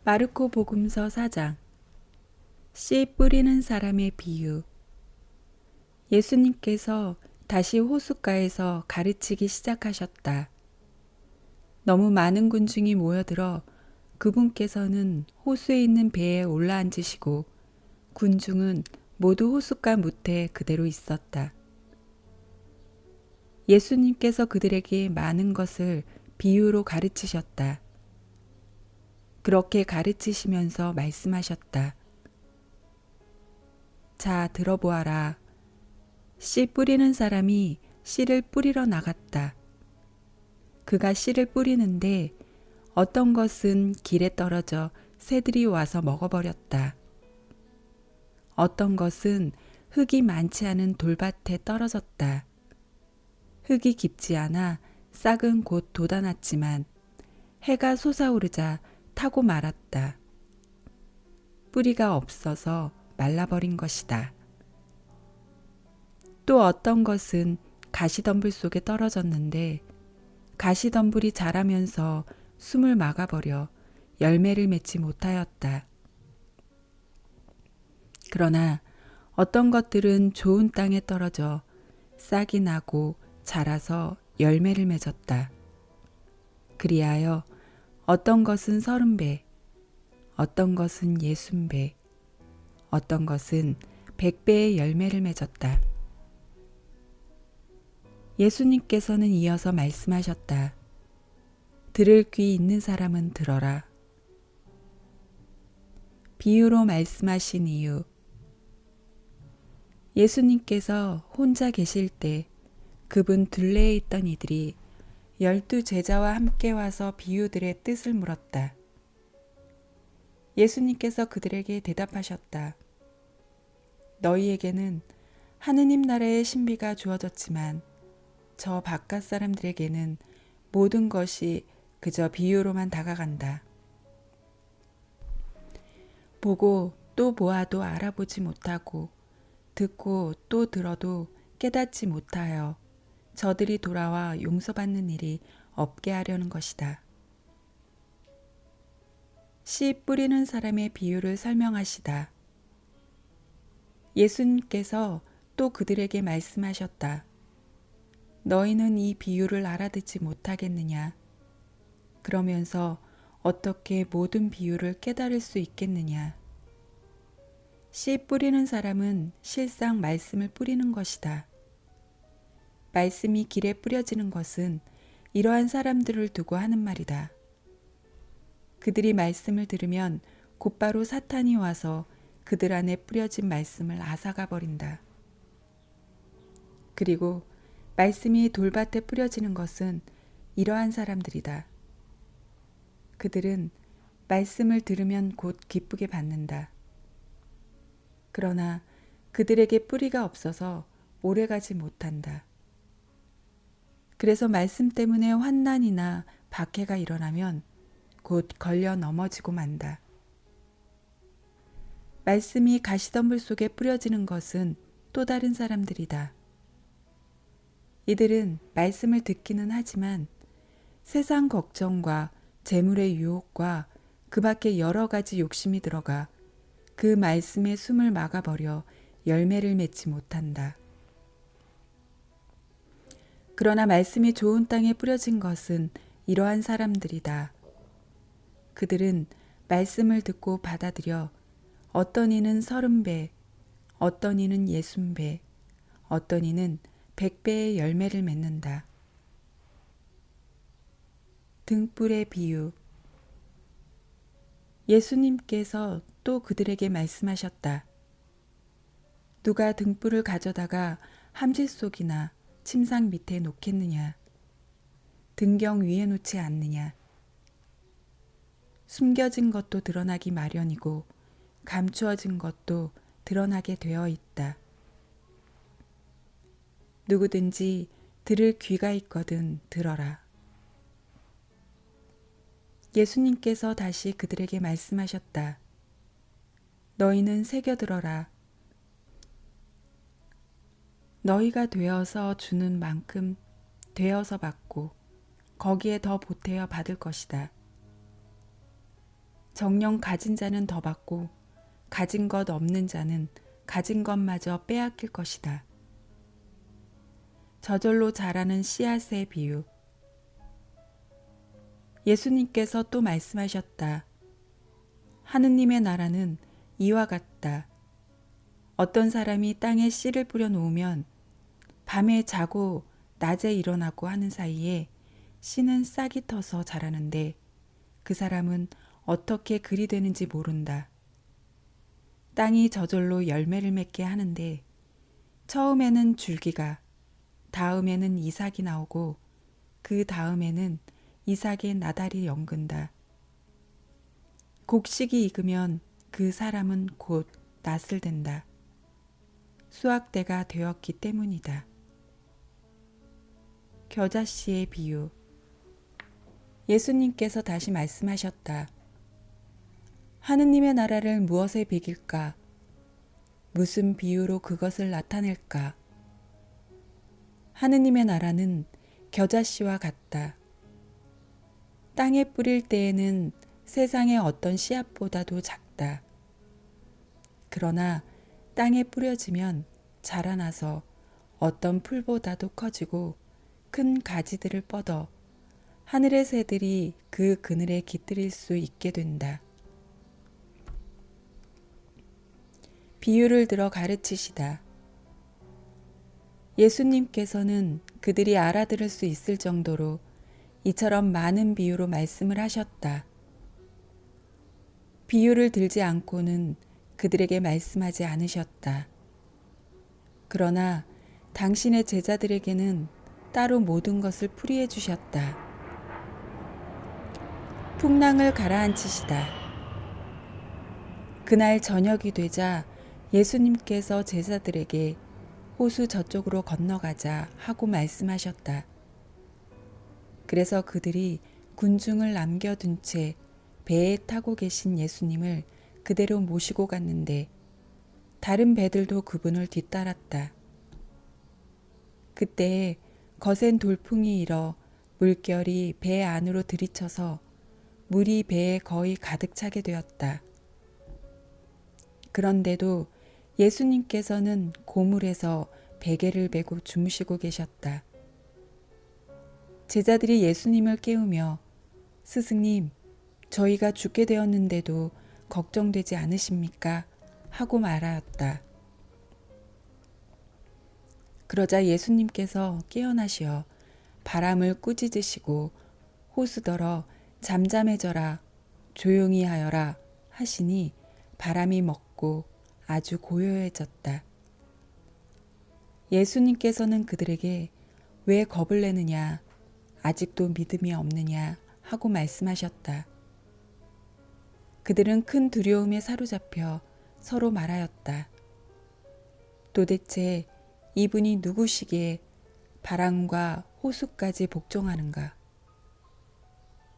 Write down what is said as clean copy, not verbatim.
마르코 복음서 4장. 씨 뿌리는 사람의 비유. 예수님께서 다시 호숫가에서 가르치기 시작하셨다. 너무 많은 군중이 모여들어 그분께서는 호수에 있는 배에 올라앉으시고 군중은 모두 호숫가 무태에 그대로 있었다. 예수님께서 그들에게 많은 것을 비유로 가르치셨다. 그렇게 가르치시면서 말씀하셨다. 자, 들어보아라. 씨 뿌리는 사람이 씨를 뿌리러 나갔다. 그가 씨를 뿌리는데 어떤 것은 길에 떨어져 새들이 와서 먹어버렸다. 어떤 것은 흙이 많지 않은 돌밭에 떨어졌다. 흙이 깊지 않아 싹은 곧 돋아났지만 해가 솟아오르자 타고 말았다. 뿌리가 없어서 말라버린 것이다. 또 어떤 것은 가시덤불 속에 떨어졌는데 가시덤불이 자라면서 숨을 막아버려 열매를 맺지 못하였다. 그러나 어떤 것들은 좋은 땅에 떨어져 싹이 나고 자라서 열매를 맺었다. 그리하여 어떤 것은 30배, 어떤 것은 60배, 어떤 것은 100배의 열매를 맺었다. 예수님께서는 이어서 말씀하셨다. 들을 귀 있는 사람은 들어라. 비유로 말씀하신 이유. 예수님께서 혼자 계실 때 그분 둘레에 있던 이들이 12 제자와 함께 와서 비유들의 뜻을 물었다. 예수님께서 그들에게 대답하셨다. 너희에게는 하느님 나라의 신비가 주어졌지만 저 바깥 사람들에게는 모든 것이 그저 비유로만 다가간다. 보고 또 보아도 알아보지 못하고 듣고 또 들어도 깨닫지 못하여 저들이 돌아와 용서받는 일이 없게 하려는 것이다. 씨 뿌리는 사람의 비유를 설명하시다. 예수님께서 또 그들에게 말씀하셨다. 너희는 이 비유를 알아듣지 못하겠느냐? 그러면서 어떻게 모든 비유를 깨달을 수 있겠느냐? 씨 뿌리는 사람은 실상 말씀을 뿌리는 것이다. 말씀이 길에 뿌려지는 것은 이러한 사람들을 두고 하는 말이다. 그들이 말씀을 들으면 곧바로 사탄이 와서 그들 안에 뿌려진 말씀을 앗아가 버린다. 그리고 말씀이 돌밭에 뿌려지는 것은 이러한 사람들이다. 그들은 말씀을 들으면 곧 기쁘게 받는다. 그러나 그들에게 뿌리가 없어서 오래가지 못한다. 그래서 말씀 때문에 환난이나 박해가 일어나면 곧 걸려 넘어지고 만다. 말씀이 가시덤불 속에 뿌려지는 것은 또 다른 사람들이다. 이들은 말씀을 듣기는 하지만 세상 걱정과 재물의 유혹과 그 밖에 여러 가지 욕심이 들어가 그 말씀의 숨을 막아버려 열매를 맺지 못한다. 그러나 말씀이 좋은 땅에 뿌려진 것은 이러한 사람들이다. 그들은 말씀을 듣고 받아들여 어떤 이는 30배, 어떤 이는 60배, 어떤 이는 100배의 열매를 맺는다. 등불의 비유. 예수님께서 또 그들에게 말씀하셨다. 누가 등불을 가져다가 함지 속이나 침상 밑에 놓겠느냐? 등경 위에 놓지 않느냐? 숨겨진 것도 드러나기 마련이고 감추어진 것도 드러나게 되어 있다. 누구든지 들을 귀가 있거든 들어라. 예수님께서 다시 그들에게 말씀하셨다. 너희는 새겨들어라. 너희가 되어서 주는 만큼 되어서 받고 거기에 더 보태어 받을 것이다. 정녕 가진 자는 더 받고 가진 것 없는 자는 가진 것마저 빼앗길 것이다. 저절로 자라는 씨앗의 비유. 예수님께서 또 말씀하셨다. 하느님의 나라는 이와 같다. 어떤 사람이 땅에 씨를 뿌려 놓으면 밤에 자고 낮에 일어나고 하는 사이에 씨는 싹이 터서 자라는데 그 사람은 어떻게 그리 되는지 모른다. 땅이 저절로 열매를 맺게 하는데 처음에는 줄기가, 다음에는 이삭이 나오고 그 다음에는 이삭의 나달이 연근다. 곡식이 익으면 그 사람은 곧 낫을 된다. 수확대가 되었기 때문이다. 겨자씨의 비유. 예수님께서 다시 말씀하셨다. 하느님의 나라를 무엇에 비길까? 무슨 비유로 그것을 나타낼까? 하느님의 나라는 겨자씨와 같다. 땅에 뿌릴 때에는 세상의 어떤 씨앗보다도 작다. 그러나 땅에 뿌려지면 자라나서 어떤 풀보다도 커지고 큰 가지들을 뻗어 하늘의 새들이 그 그늘에 깃들일 수 있게 된다. 비유를 들어 가르치시다. 예수님께서는 그들이 알아들을 수 있을 정도로 이처럼 많은 비유로 말씀을 하셨다. 비유를 들지 않고는 그들에게 말씀하지 않으셨다. 그러나 당신의 제자들에게는 따로 모든 것을 풀이해 주셨다. 풍랑을 가라앉히시다. 그날 저녁이 되자 예수님께서 제자들에게 호수 저쪽으로 건너가자 하고 말씀하셨다. 그래서 그들이 군중을 남겨둔 채 배에 타고 계신 예수님을 그대로 모시고 갔는데 다른 배들도 그분을 뒤따랐다. 그때 거센 돌풍이 일어 물결이 배 안으로 들이쳐서 물이 배에 거의 가득 차게 되었다. 그런데도 예수님께서는 고물에서 베개를 메고 주무시고 계셨다. 제자들이 예수님을 깨우며 스승님, 저희가 죽게 되었는데도 걱정되지 않으십니까? 하고 말하였다. 그러자 예수님께서 깨어나시어 바람을 꾸짖으시고 호수더러 잠잠해져라, 조용히 하여라 하시니 바람이 먹고 아주 고요해졌다. 예수님께서는 그들에게 왜 겁을 내느냐, 아직도 믿음이 없느냐 하고 말씀하셨다. 그들은 큰 두려움에 사로잡혀 서로 말하였다. 도대체 이분이 누구시기에 바람과 호수까지 복종하는가?